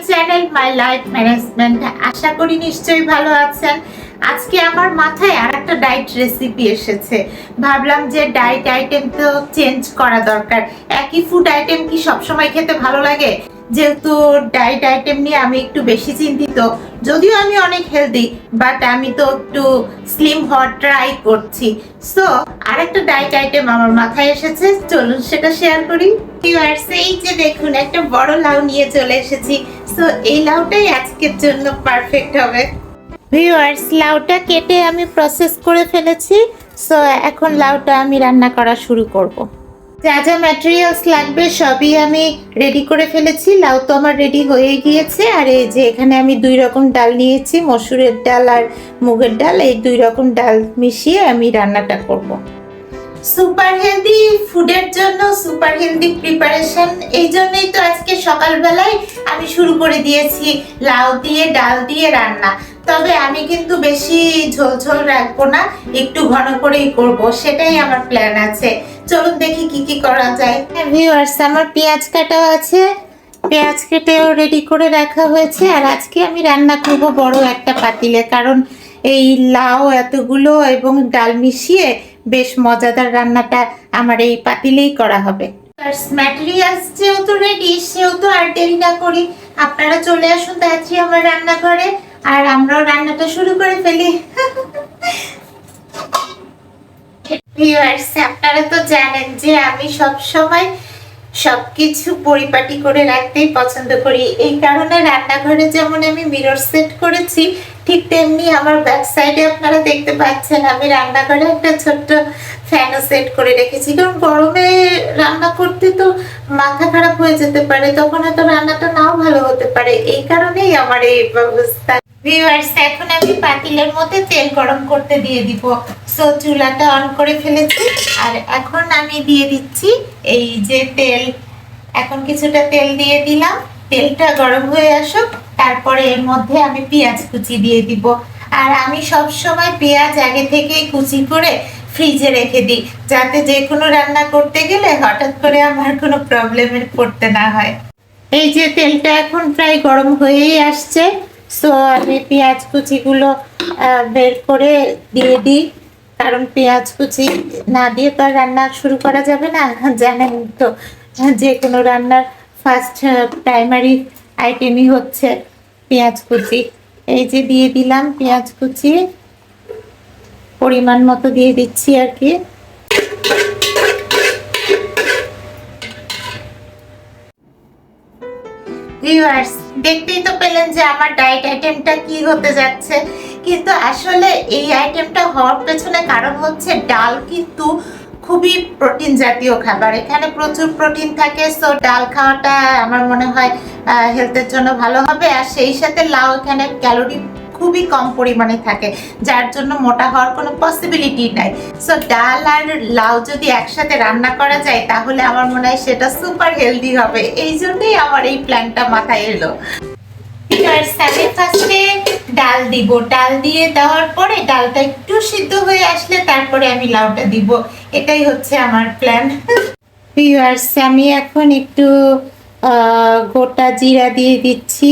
Channel my life management. আশা করি নিশ্চয়ই ভালো আছেন। আজকে আমার মাথায় আরেকটা ডায়েট রেসিপি এসেছে। ভাবলাম যে ডায়েট আইটেম তো চেঞ্জ করা দরকার। একই ফুড আইটেম কি সবসময় খেতে ভালো লাগে? যেহেতু ডায়েট আইটেম নিয়ে আমি একটু বেশি চিন্তিত, যদিও আমি অনেক হেলদি, বাট আমি তো একটু স্লিম হওয়ার ট্রাই করছি। সো আরেকটা ডায়েট আইটেম আমার মাথায় এসেছে, চলুন সেটা শেয়ার করি। ভিউয়ার্স, এই যে দেখুন একটা বড় লাউ নিয়ে চলে এসেছি। সো এই লাউটাই আজকের জন্য পারফেক্ট হবে। ভিউয়ার্স, লাউটা কেটে আমি প্রসেস করে ফেলেছি। সো এখন লাউটা আমি রান্না করা শুরু করব। যা যা ম্যাটেরিয়ালস লাগবে সবই আমি রেডি করে ফেলেছি। লাউ তো আমার রেডি হয়ে গিয়েছে। আর এই যে এখানে আমি 2 রকম ডাল নিয়েছি, মসুরের ডাল আর মুগের ডাল। এই 2 রকম ডাল মিশিয়ে আমি রান্নাটা করব। সুপার হেলদি ফুডের জন্য সুপার হেলদি প্রিপারেশন, এই জন্যই তো আজকে সকালবেলায় আমি শুরু করে দিয়েছি লাউ দিয়ে ডাল দিয়ে রান্না। তবে আমি কিন্তু বেশি ঝোল ঝোল রাখবো না, একটু ঘন করেই করব, সেটাই আমার প্ল্যান আছে। চলুন দেখি কি কি করা যায়। ভিউয়ার্স, আমার পেঁয়াজ কাটাও আছে, পেঁয়াজ কেটেও রেডি করে রাখা হয়েছে। আর আজকে আমি রান্না করব বড় একটা পাতিলে, কারণ এই লাউ এতগুলো এবং ডাল মিশিয়ে বেশ মজাদার রান্নাটা আমার এই পাতিলেই করা হবে। ম্যাটেরিয়ালস যেহেতু রেডি, সেহেতু আর দেরি না করি আপনারা চলে আসুন তাড়াতাড়ি আমার রান্নাঘরে, আর আমরাও রান্নাটা শুরু করে ফেলি। ভিউয়ার্স, আপনারা তো জানেন যে আমি সব সময় সবকিছু পরিপাটি করে রাখতেই পছন্দ করি। এই কারণে রান্নাঘরে যেমন আমি মিরর সেট করেছি, ঠিক তেমনি আমার ব্যাক সাইডে আপনারা দেখতে পাচ্ছেন আমি রান্নাঘরে একটা ছোট্ট ফ্যানও সেট করে রেখেছি। কারণ গরমে রান্না করতে তো মাথা খারাপ হয়ে যেতে পারে, তখন হয়তো রান্নাটা নাও ভালো হতে পারে। এই কারণেই আমার এই ব্যবস্থা। ভিউয়ার্স, এখন আমি পাতিলের মধ্যে তেল গরম করতে দিয়ে দিব। সো চুলাটা অন করে ফেলেছি, আর এখন আমি দিয়ে দিচ্ছি এই যে তেল। এখন কিছুটা তেল দিয়ে দিলাম, তেলটা গরম হয়ে আসুক, তারপরে এর মধ্যে আমি পেঁয়াজ কুচি দিয়ে দিব। আর আমি সব সময় পেঁয়াজ আগে থেকেই কুচি করে ফ্রিজে রেখে দিই, যাতে যে কোনো রান্না করতে গেলে হঠাৎ করে আমার কোনো প্রবলেমে পড়তে না হয়। এই যে তেলটা এখন প্রায় গরম হয়েই আসছে। সো আমি পেঁয়াজ কুচিগুলো বের করে দিয়ে দিই, কারণ পেঁয়াজ কুচি না দিয়ে তো আর রান্না শুরু করা যাবে না। জানেন তো, যে কোনো রান্নার ফার্স্ট প্রাইমারি আইটেমই হচ্ছে পেঁয়াজ কুচি। এই যে দিয়ে দিলাম পেঁয়াজ কুচি, পরিমাণ মতো দিয়ে দিচ্ছি আর কি। ভিউয়ার্স, দেখতেই তো পেলেন যে আমার ডায়েট আইটেমটা কি হতে যাচ্ছে। কিন্তু আসলে এই আইটেমটা হওয়ার পেছনে কারণ হচ্ছে ডাল কিন্তু খুবই প্রোটিন জাতীয় খাবার, এখানে প্রচুর প্রোটিন থাকে। সো ডাল খাওয়াটা আমার মনে হয় হেলথের জন্য ভালো হবে। আর সেই সাথে লাউ, এখানে ক্যালোরি খুবই কম পরিমাণে থাকে, যার জন্য মোটা হওয়ার কোনো পসিবিলিটি নাই। সো ডাল আর লাউ যদি একসাথে রান্না করা যায় তাহলে আমার মনে হয় সেটা সুপার হেলদি হবে। এই জন্যই আমার এই প্ল্যানটা মাথায় এলো। আমি ফার্স্টে ডাল দিব, ডাল দিয়ে দেওয়ার পরে ডালটা একটু সিদ্ধ হয়ে আসলে তারপরে আমি লাউটা দিব। এটাই হচ্ছে আমার প্ল্যান। ভিউয়ার্স, আমি এখন একটু গোটা জিরা দিয়ে দিচ্ছি।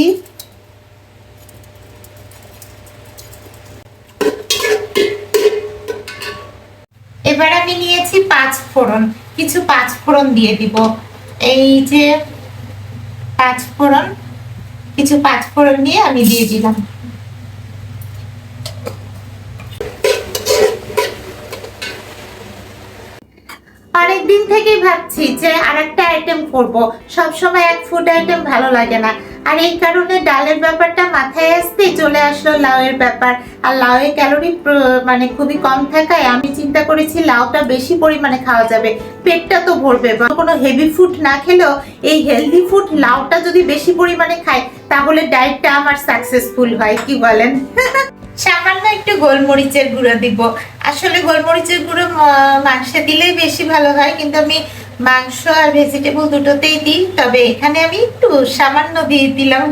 এবার আমি নিয়েছি 5 ফোড়ন, কিছু 5 ফোড়ন দিয়ে দিব। এই যে 5 ফোড়ন, কিছু 5 ফোড়ন নিয়ে আমি দিয়ে দিলাম। অনেকদিন থেকেই ভাবছি যে আরেকটা আইটেম করব, সবসময় এক ফুড আইটেম ভালো লাগে না। আর এই কারণে ডালের ব্যাপারটা মাথায় আসতেই চলে আসলো লাউয়ের ব্যাপার। আর লাউয়ের ক্যালোরি মানে খুবই কম থাকায় আমি চিন্তা করেছি লাউটা বেশি পরিমাণে খাওয়া যাবে, পেটটা তো ভরবে। বা কোনো হেভি ফুড না খেলেও এই হেলদি ফুড লাউটা যদি বেশি পরিমাণে খাই তাহলে ডায়েটটা আমার সাকসেসফুল হয়, কি বলেন? সামান্য একটু গোলমরিচের গুঁড়ো দিব। আসলে গোলমরিচের গুঁড়ো মাংসে দিলেই বেশি ভালো হয়, কিন্তু আমি মাংস আর ভেজিটেবল দুটোতেই দিই, তবে এখানে আমি একটু সামান্য দিয়ে দিলাম।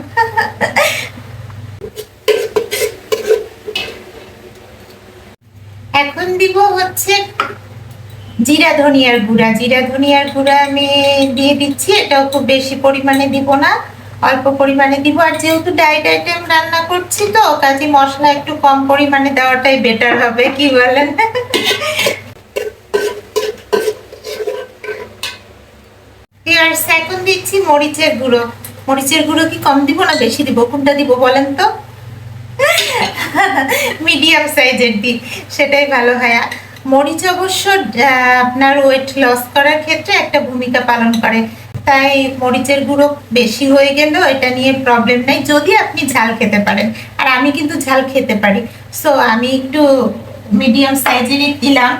এখন দিব হচ্ছে জিরা ধনিয়ার গুঁড়া। জিরা ধনিয়ার গুঁড়া আমি দিয়ে দিচ্ছি, এটাও খুব বেশি পরিমাণে দিব না, অল্প পরিমাণে দিব। আর যেহেতু ডায়েট আইটেম রান্না করছি তো কাজে মশলা একটু কম পরিমাণে দেওয়াটাই বেটার হবে, কি বলেন? আর এখন দিচ্ছি মরিচের গুঁড়ো। মরিচের গুঁড়ো কি কম দিব না বেশি দিব, কোনটা দিব বলেন তো? মিডিয়াম সাইজের দিই, সেটাই ভালো হয়। মরিচ অবশ্য আপনার ওয়েট লস করার ক্ষেত্রে একটা ভূমিকা পালন করে, তাই মরিচের গুঁড়ো বেশি হয়ে গেলেও এটা নিয়ে প্রবলেম নাই যদি আপনি ঝাল খেতে পারেন। আর আমি কিন্তু ঝাল খেতে পারি, সো আমি একটু মিডিয়াম সাইজেরই দিলাম।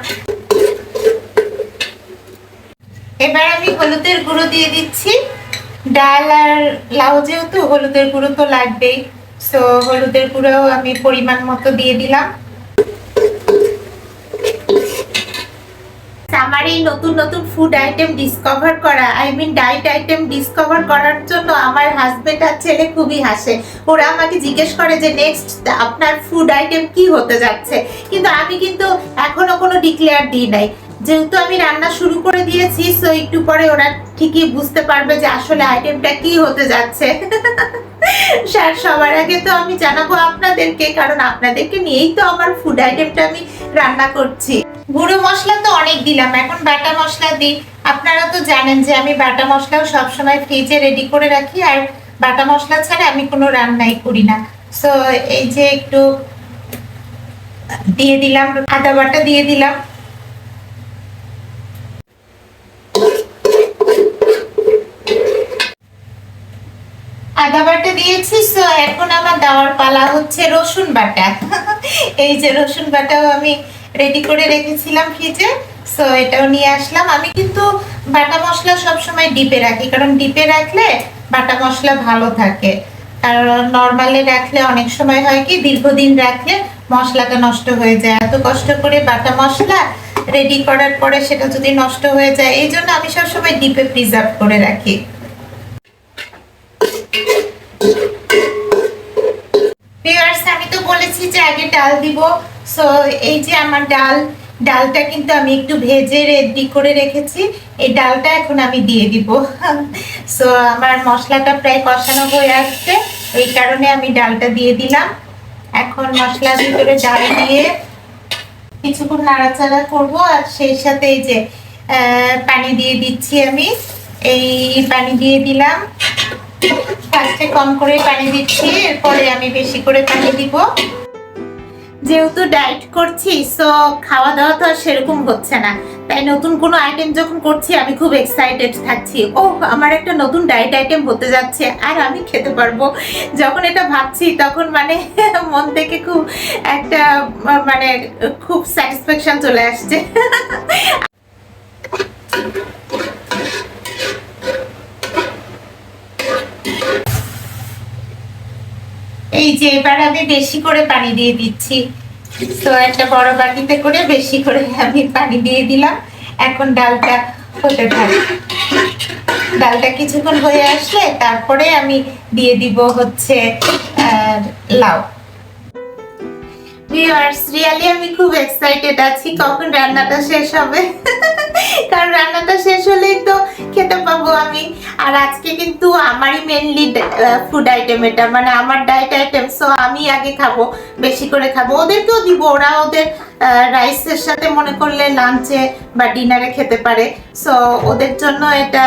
এবার আমি হলুদের গুঁড়ো দিয়ে দিচ্ছি। ডাল আর লাউ যেহেতু হলুদের গুঁড়ো তো লাগবেই, সো হলুদের গুঁড়োও আমি পরিমাণ মতো দিয়ে দিলাম। আমার এই নতুন নতুন ফুড আইটেম ডিসকভার করা, I mean diet item discover করার জন্য আমার হাজবেন্ড আর ছেলে খুবই হাসে। ওরা আমাকে জিজ্ঞেস করে যে নেক্সট আপনার ফুড আইটেম কি হতে যাচ্ছে, কিন্তু আমি কিন্তু এখনো কোনো ডিক্লেয়ার দিই নাই। যেহেতু আমি রান্না শুরু করে দিয়েছি, সো একটু পরে ওরা ঠিকই বুঝতে পারবে যে আসলে আইটেমটা কি হতে যাচ্ছে। স্যার সবার আগে তো আমি জানাবো আপনাদেরকে, কারণ আপনাদেরকে নিয়েই তো আমার ফুড আইটেমটা আমি রান্না করছি। গুঁড়ো মশলা তো অনেক দিলাম, এখন বাটা মশলা দিই। আপনারা তো জানেন যে আমি বাটা মশলাও সবসময় ফ্রিজে রেডি করে রাখি, আর বাটা মশলা ছাড়া আমি কোনো রান্নাই করি না। সো এই যে একটু দিয়ে দিলাম, আদা বাটা দিয়ে দিলাম। আদা বাটা দিয়েছি, সো এখন আমার দেওয়ার পালা হচ্ছে রসুন বাটা। এই যে রসুন বাটাও আমি রেডি করে রেখেছিলাম ফ্রিজে, সো এটাও নিয়ে আসলাম। আমি কিন্তু বাটা মশলা সবসময় ডিপে রাখি, কারণ ডিপে রাখলে বাটা মশলা ভালো থাকে। কারণ নর্মালে রাখলে অনেক সময় হয় কি দীর্ঘদিন রাখলে মশলাটা নষ্ট হয়ে যায়। এত কষ্ট করে বাটা মশলা রেডি করার পরে সেটা যদি নষ্ট হয়ে যায়, এই জন্য আমি সবসময় ডিপে প্রিজার্ভ করে রাখি। আমি তো বলেছি যে আগে ডাল দিব, সো এই যে আমার ডালটা কিন্তু আমি একটু ভেজে রেডি করে রেখেছি। এই ডালটা এখন আমি দিয়ে দিব। সো আমার মশলাটা প্রায় কষানো হয়ে আসছে, এই কারণে আমি ডালটা দিয়ে দিলাম। এখন মশলার ভিতরে ডাল দিয়ে কিছুক্ষণ নাড়াচাড়া করব, আর সেই সাথে এই যে পানি দিয়ে দিচ্ছি। আমি এই পানি দিয়ে দিলাম, ফার্স্টে কম করে পানি দিচ্ছি, এরপরে আমি বেশি করে পানি দিব। যেহেতু ডায়েট করছি, সো খাওয়া দাওয়া তো আর সেরকম হচ্ছে না, তাই নতুন কোনো আইটেম যখন করছি আমি খুব এক্সাইটেড থাকছি। ও আমার একটা নতুন ডায়েট আইটেম হতে যাচ্ছে আর আমি খেতে পারবো। যখন এটা ভাবছি তখন মানে মন থেকে খুব একটা মানে খুব স্যাটিসফ্যাকশন চলে আসছে। এই যে এবার আমি বেশি করে পানি দিয়ে দিচ্ছি, তো একটা বড় বাটিতে করে বেশি করে আমি পানি দিয়ে দিলাম। এখন ডালটা হতে থাকে, ডালটা কিছুক্ষণ হয়ে আসলে তারপরে আমি দিয়ে দিব হচ্ছে লাউ। ভিউয়ার্স, রিয়েলি আমি খুব এক্সাইটেড আছি কখন রান্নাটা শেষ হবে। কারণ রান্নাটা শেষ হলেই তো খেতে পাবো আমি। আর আজকে কিন্তু আমারই মেনলি ফুড আইটেম, এটা মানে আমার ডায়েট আইটেম, সো আমি আগে খাবো, বেশি করে খাবো। ওদেরকেও দিব, ওরা ওদের রাইসের সাথে মনে করলে লাঞ্চে বা ডিনারে খেতে পারে। সো ওদের জন্য এটা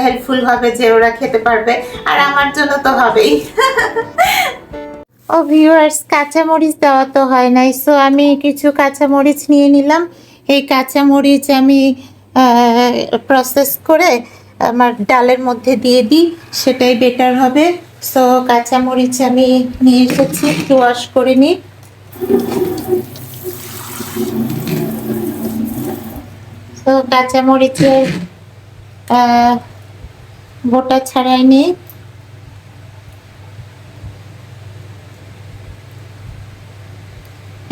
হেল্পফুল হবে যে ওরা খেতে পারবে, আর আমার জন্য তো হবেই। ও ভিউয়ার্স, কাঁচামরিচ দেওয়া তো হয় নাই, সো আমি কিছু কাঁচামরিচ নিয়ে নিলাম। এই কাঁচামরিচ আমি প্রসেস করে আমার ডালের মধ্যে দিয়ে দিই, সেটাই বেটার হবে। সো কাঁচামরিচ আমি নিয়ে এসেছি, একটু ওয়াশ করে নিই। তো কাঁচামরিচের বোটা ছাড়াই নিই।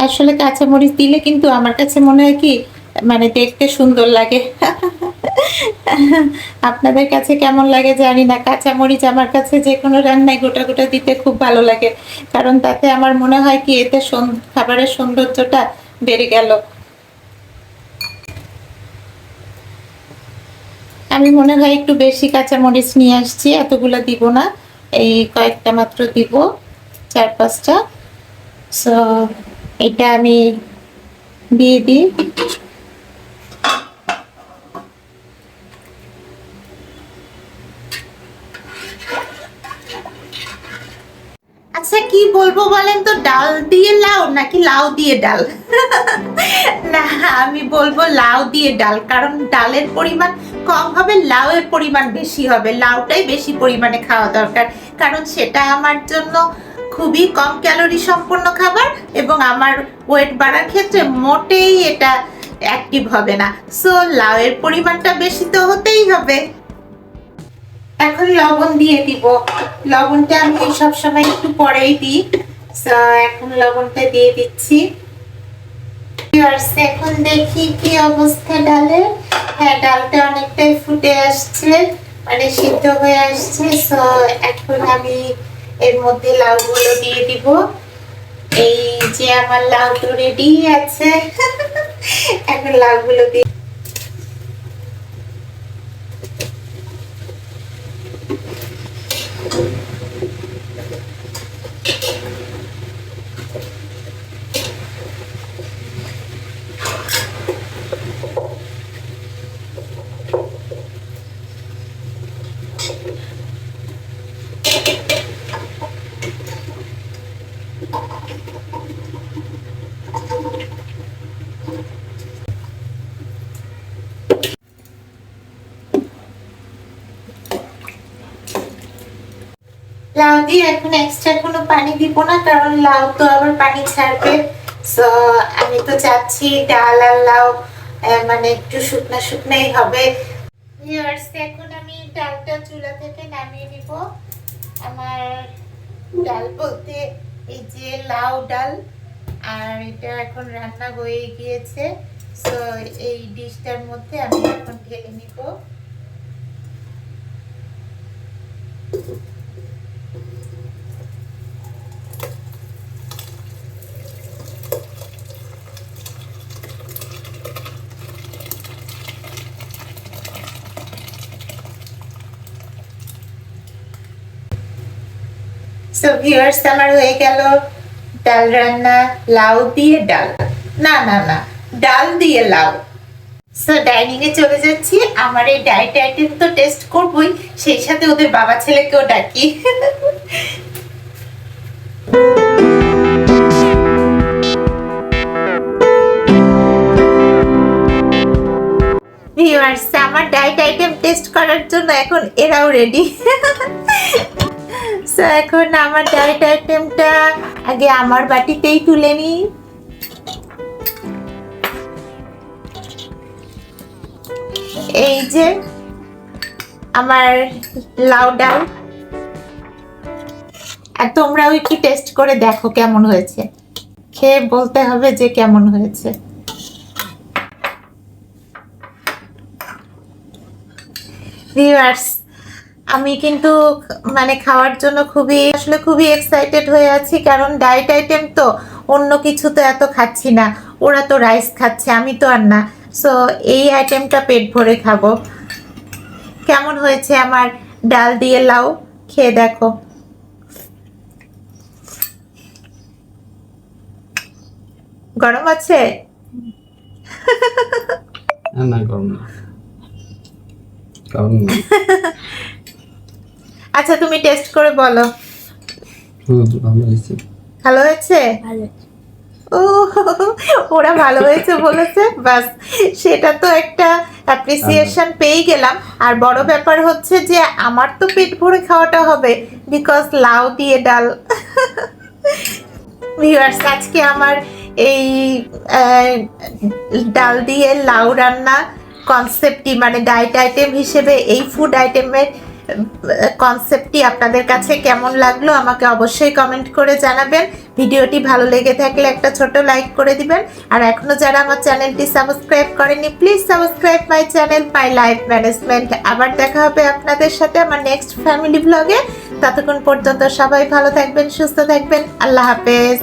আসলে কাঁচামরিচ দিলে কিন্তু আমার কাছে মনে হয় কি মানে দেখতে সুন্দর লাগে। আপনাদের কাছে কেমন লাগে জানি না, কাঁচামরিচ আমার কাছে যে কোনো রান্নায় গোটা গোটা দিতে খুব ভালো লাগে, কারণ তাতে আমার মনে হয় কি এতে খাবারের সৌন্দর্যটা বেড়ে গেল। আমি মনে হয় একটু বেশি কাঁচামরিচ নিয়ে আসছি, এতগুলো দিব না, এই কয়েকটা মাত্র দিব, 4-5টা। সো এটা আমি দিয়ে দিই। আচ্ছা কি বলবো বলেন তো, ডাল দিয়ে লাউ নাকি লাউ দিয়ে ডাল? না, আমি বলবো লাউ দিয়ে ডাল, কারণ ডালের পরিমাণ কম হবে, লাউয়ের পরিমাণ বেশি হবে। লাউটাই বেশি পরিমাণে খাওয়া দরকার, কারণ সেটা আমার জন্য খুবই কম ক্যালোরি সম্পন্ন খাবার এবং আমার ওয়েট বাড়ার ক্ষেত্রে মোটেই এটা অ্যাক্টিভ হবে না। সো লাউয়ের পরিমাণটা বেশি তো হতেই হবে। এখন লবণ দিয়ে দিব। লবণটা আমি সবসময় একটু পরেই দিই, এখন লবণটা দিয়ে দিচ্ছি। এখন দেখি কি অবস্থা ডালের। হ্যাঁ, ডালটা অনেকটাই ফুটে আসছে, মানে সিদ্ধ হয়ে আসছে। সো এখন আমি এর মধ্যে লাউগুলো দিয়ে দিব। এই যে আমার লাউ তো রেডি আছে। এখন লাউগুলো দিয়ে লাউ দিয়ে এখন এক্সট্রা কোনো পানি দিব না, কারণ লাউ তো আবার পানি ছাড়বে। সো আমি তো চাচ্ছি ডাল আর লাউ মানে একটু শুকনা শুকনাই হবে। এখন আমি ডালটা চুলা থেকে নামিয়ে নিব। আমার ডাল বলতে এই যে লাউ ডাল, আর এটা এখন রান্না হয়ে গিয়েছে। সো এই ডিশটার মধ্যে আমি এখন ঢেলে নিব। সো ভিউয়ার্স, আমার হয়ে গেল ডাল রান্না, লাউ দিয়ে ডাল, না না না, ডাল দিয়ে লাউ। সো ডাইনিং এ চলে যাচ্ছি। আমার এই ডায়েট আইটেম তো টেস্ট করবই, সেই সাথে ওদের বাবা ছেলেকেও ডাকি। ভিউয়ার্স, আমার ডায়েট আইটেম টেস্ট করার জন্য এখন এরাও রেডি। সো এখন আমার ডায়েট আইটেমটা আগে আমার বাটিতেই তুলে নিই। এই যে আমার লাউ ডাল, আর তোমরাও একটু টেস্ট করে দেখো কেমন হয়েছে, খেয়ে বলতে হবে যে কেমন হয়েছে। ভিউয়ার্স, আমি কিন্তু মানে খাওয়ার জন্য খুবই এক্সাইটেড হয়ে আছি, কারণ ডায়েট আইটেম তো, অন্য কিছু তো এত খাচ্ছি না। ওরা তো রাইস খাচ্ছে, আমি তো আর না। সো এই আইটেমটা পেট ভরে খাবো। কেমন হয়েছে আমার ডাল দিয়ে লাউ, খেয়ে দেখো। গরম আছে? না, গরম না। আচ্ছা, তুমি টেস্ট করে বলো। ভালো হয়েছে। ভালো হয়েছে? ও, ওরা ভালো হয়েছে বলেছে, বাস সেটা তো একটা অ্যাপ্রিসিয়েশন পেয়ে গেলাম। আর বড় ব্যাপার হচ্ছে যে আমার তো পেট ভরে খাওয়াটা হবে, বিকজ লাউ দিয়ে ডাল। ভিউয়ার্স, আজকে আমার এই ডাল দিয়ে লাউ রান্না কনসেপ্টটি, মানে ডায়েট আইটেম হিসেবে এই ফুড আইটেমের কনসেপ্টটি আপনাদের কাছে কেমন লাগলো আমাকে অবশ্যই কমেন্ট করে জানাবেন। ভিডিওটি ভালো লেগে থাকলে একটা ছোট লাইক করে দিবেন, আর এখনো যারা আমার চ্যানেলটি সাবস্ক্রাইব করেনি, please subscribe my channel my life management. আবার দেখা হবে আপনাদের সাথে আমার নেক্সট ফ্যামিলি ব্লগে। ততক্ষণ পর্যন্ত সবাই ভালো থাকবেন, সুস্থ থাকবেন। আল্লাহ হাফেজ।